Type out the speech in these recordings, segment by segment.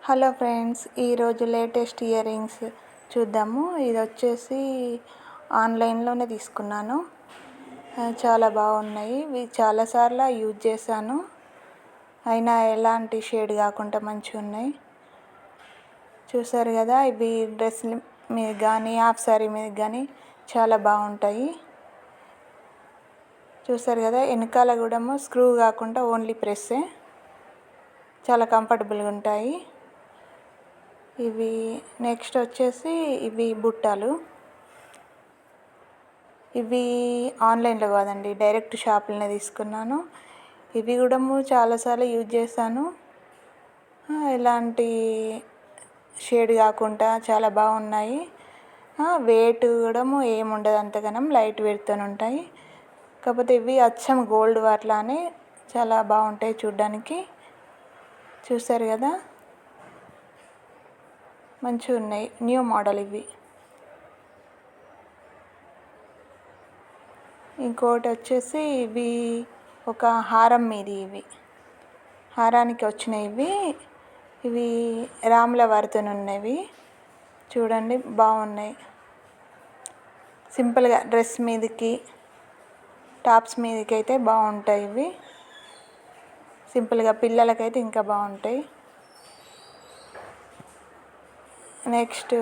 Hello friends, ఈరోజు latest ear rings చూద్దాము. ఇది వచ్చేసి ఆన్లైన్లోనే తీసుకున్నాను. చాలా బాగున్నాయి. ఇవి చాలాసార్లు యూజ్ చేశాను, అయినా ఎలాంటి షేడ్ కాకుండా మంచిగా ఉన్నాయి. చూసారు కదా, ఇవి డ్రెస్ మీద కానీ హాఫ్ సారీ మీద కానీ చాలా బాగుంటాయి. చూసారు కదా, వెనకాల కూడా స్క్రూ కాకుండా ఓన్లీ ప్రెస్సే. చాలా కంఫర్టబుల్గా ఉంటాయి ఇవి. నెక్స్ట్ వచ్చేసి ఇవి బుట్టాలు. ఇవి ఆన్లైన్లో కాదండి, డైరెక్ట్ షాపులోనే తీసుకున్నాను. ఇవి కూడా చాలాసార్లు యూజ్ చేశాను. ఎలాంటి షేడ్ కాకుండా చాలా బాగున్నాయి. వెయిట్ కూడా ఏముండదు, అంతగానం లైట్ వెయిట్తో ఉంటాయి. కాకపోతే ఇవి అచ్చం గోల్డ్ వాట్లానే చాలా బాగుంటాయి చూడ్డానికి. చూసారు కదా, మంచిగా ఉన్నాయి. న్యూ మోడల్ ఇవి. ఇంకోటి వచ్చేసి ఇవి ఒక హారం మీది. ఇవి హారానికి వచ్చినాయి. ఇవి రాముల వారితో ఉన్నవి. చూడండి, బాగున్నాయి. సింపుల్గా డ్రెస్ మీదకి, టాప్స్ మీదకి అయితే బాగుంటాయి. ఇవి సింపుల్గా పిల్లలకైతే ఇంకా బాగుంటాయి. నెక్స్ట్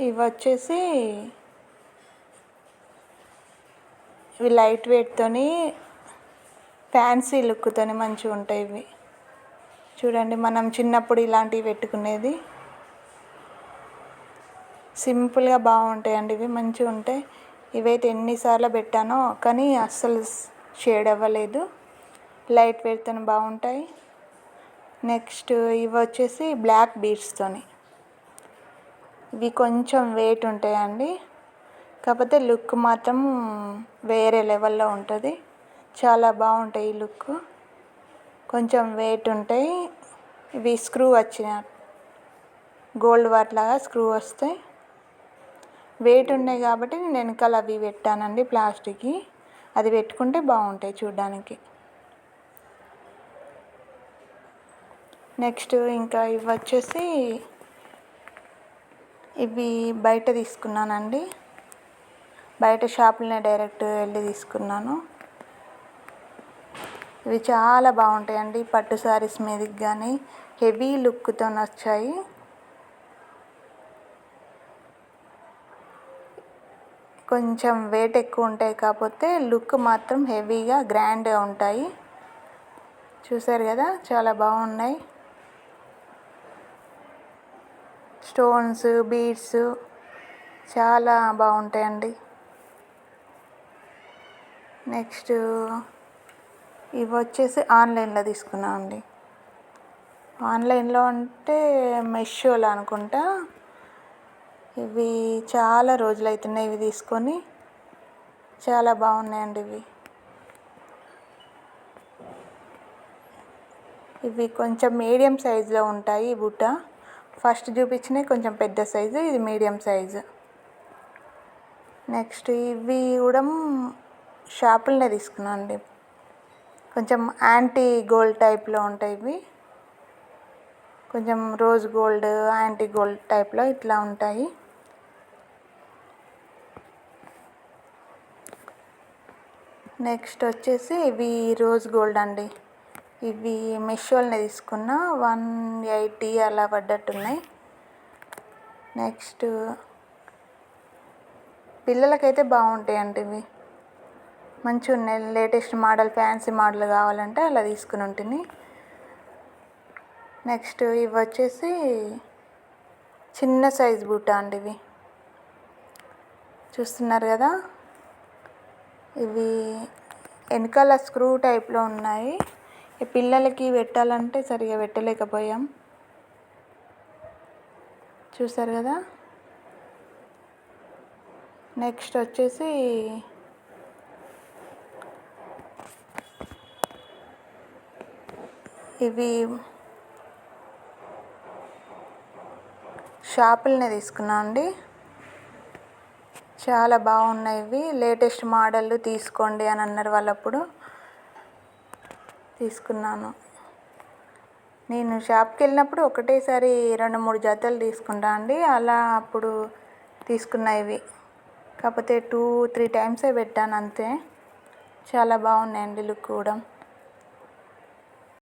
ఇవి వచ్చేసి ఇవి లైట్ వెయిట్తోని ఫ్యాన్సీ లుక్తోని మంచిగా ఉంటాయి. ఇవి చూడండి, మనం చిన్నప్పుడు ఇలాంటివి పెట్టుకునేది. సింపుల్గా బాగుంటాయండి. ఇవి మంచిగా ఉంటాయి. ఇవైతే ఎన్నిసార్లు పెట్టానో కానీ అస్సలు షేడ్ అవ్వలేదు. లైట్ వెయిట్తో బాగుంటాయి. నెక్స్ట్ ఇవి వచ్చేసి బ్లాక్ బీడ్స్తోని. ఇవి కొంచెం వెయిట్ ఉంటాయండి, కాకపోతే లుక్ మాత్రం వేరే లెవెల్లో ఉంటుంది. చాలా బాగుంటాయి ఈ లుక్. కొంచెం వెయిట్ ఉంటాయి. ఇవి స్క్రూ వచ్చిన గోల్డ్ వాట్లాగా స్క్రూ వస్తాయి. వెయిట్ ఉన్నాయి కాబట్టి నేను వెనకాల అవి పెట్టానండి, ప్లాస్టిక్కి. అది పెట్టుకుంటే బాగుంటాయి చూడ్డానికి. నెక్స్ట్ ఇంకా ఇవి వచ్చేసి ఇవి బయట తీసుకున్నానండి. బయట షాపులనే డైరెక్ట్ వెళ్ళి తీసుకున్నాను. ఇవి చాలా బాగుంటాయండి. పట్టు శారీస్ మీదకి కానీ హెవీ లుక్తో వచ్చాయి. కొంచెం వెయిట్ ఎక్కువ ఉంటాయి, కాకపోతే లుక్ మాత్రం హెవీగా గ్రాండ్గా ఉంటాయి. చూసారు కదా, చాలా బాగున్నాయి. స్టోన్స్, బీడ్స్ చాలా బాగుంటాయండి. నెక్స్ట్ ఇవి వచ్చేసి ఆన్లైన్లో తీసుకున్నామండి. ఆన్లైన్లో అంటే మెషోలో అనుకుంటా. ఇవి చాలా రోజులు అవుతున్నాయి ఇవి తీసుకొని. చాలా బాగున్నాయండి ఇవి. ఇవి కొంచెం మీడియం సైజులో ఉంటాయి. ఈ బుట్ట ఫస్ట్ చూపించినవి కొంచెం పెద్ద సైజు, ఇది మీడియం సైజు. నెక్స్ట్ ఇవి కూడా షాపులనే తీసుకున్నాను అండి. కొంచెం యాంటీ గోల్డ్ టైప్లో ఉంటాయి ఇవి. కొంచెం రోజ్ గోల్డ్, యాంటీ గోల్డ్ టైప్లో ఇట్లా ఉంటాయి. నెక్స్ట్ వచ్చేసి ఇవి రోజ్ గోల్డ్ అండి. ఇవి మెషోలోనే తీసుకున్నా. 180 అలా పడ్డట్టున్నాయి. నెక్స్ట్ పిల్లలకైతే బాగుంటాయండి ఇవి. మంచిగా ఉన్నాయి. లేటెస్ట్ మోడల్, ఫ్యాన్సీ మోడల్ కావాలంటే అలా తీసుకుని ఉంటుంది. నెక్స్ట్ ఇవి వచ్చేసి చిన్న సైజు బుట్ట అండి. ఇవి చూస్తున్నారు కదా, ఇవి వెనకాల స్క్రూ టైప్లో ఉన్నాయి. పిల్లలకి పెట్టాలంటే సరిగా పెట్టలేకపోయాం. చూసారు కదా. నెక్స్ట్ వచ్చేసి ఇవి షాపులనే తీసుకున్నాను అండి. చాలా బాగున్నాయి. ఇవి లేటెస్ట్ మోడల్ తీసుకోండి అని అన్నారు వాళ్ళప్పుడు, తీసుకున్నాను. నేను షాప్కి వెళ్ళినప్పుడు ఒకటేసారి 2-3 జతలు తీసుకుంటా అండి. అలా అప్పుడు తీసుకున్నవి. కాకపోతే 2-3 టైమ్సే పెట్టాను అంతే. చాలా బాగున్నాయండి లుక్ కూడా.